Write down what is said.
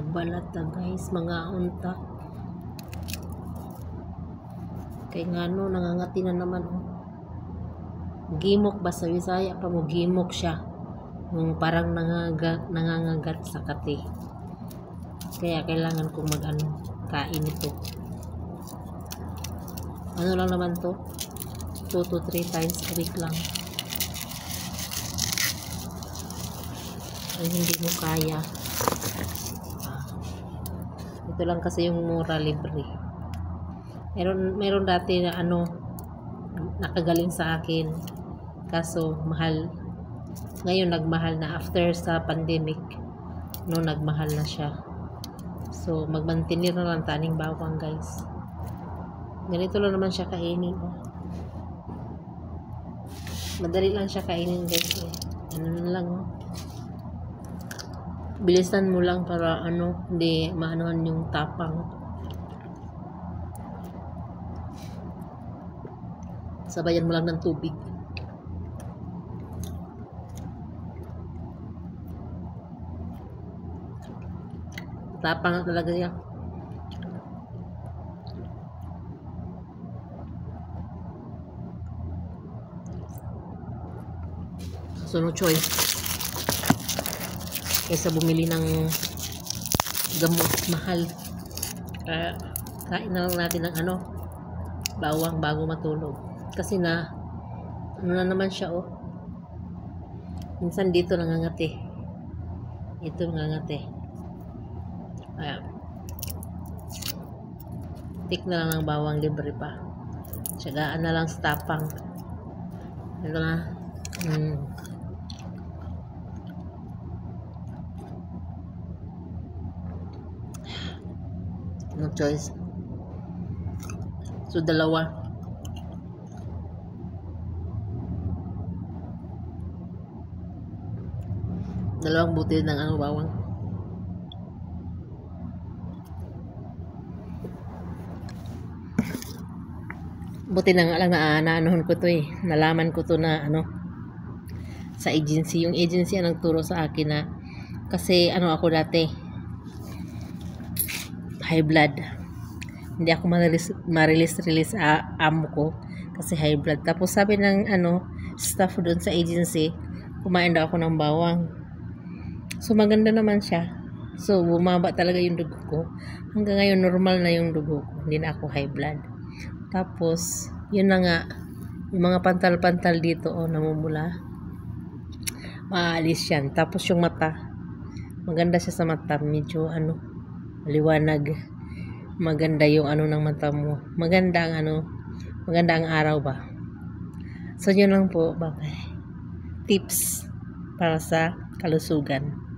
balat ta guys, mga unta. Kay ngano nangangati na naman oh. Gimok ba sa Bisaya pa mo, gimok siya. Yung parang nangangagat sa kati. Kaya kailangan kong kain ito. Ano lang naman to? 2 to 3 times a week lang. Ay hindi mo kaya. Ito lang kasi yung mura, libre. Meron dati na nakagaling sa akin. Kaso mahal. Ngayon nagmahal na after sa pandemic. Nagmahal na siya. So magmantinir na lang taning bawang guys. Ganito lang naman siya kainin. Madali lang siya kainin guys. Ano na lang bilisan mo lang para hindi maanohan yung tapang. Sabayan mo lang ng tubig. Tapang na talaga yan. So no choice. Kaysa bumili ng gamot mahal. Kain na lang natin ng bawang bago matulog. Kasi na naman siya minsan dito nangangati. Ito nangangati. Ayan. Tik na lang ng bawang, libre pa. Tiyagaan na lang sa tapang. Ito na. No choice. So dalawa. Dalawang butil ng bawang. Buti na nga lang naanuhan ko to nalaman ko to na sa agency. Yung agency ang nagturo sa akin na kasi ako dati high blood. Hindi ako ma-release amo ko kasi high blood. Tapos sabi ng staff doon sa agency, kumain daw ako ng bawang. So maganda naman siya. So bumaba talaga yung dugo ko. Hanggang ngayon normal na yung dugo ko. Hindi na ako high blood. Tapos yun na nga, yung mga pantal-pantal dito namumula. Maalis yan. Tapos yung mata, maganda siya sa mata. Medyo liwanag. Maganda yung ng mata mo. Maganda ang araw ba. So yun lang po. Tips para sa kalusugan.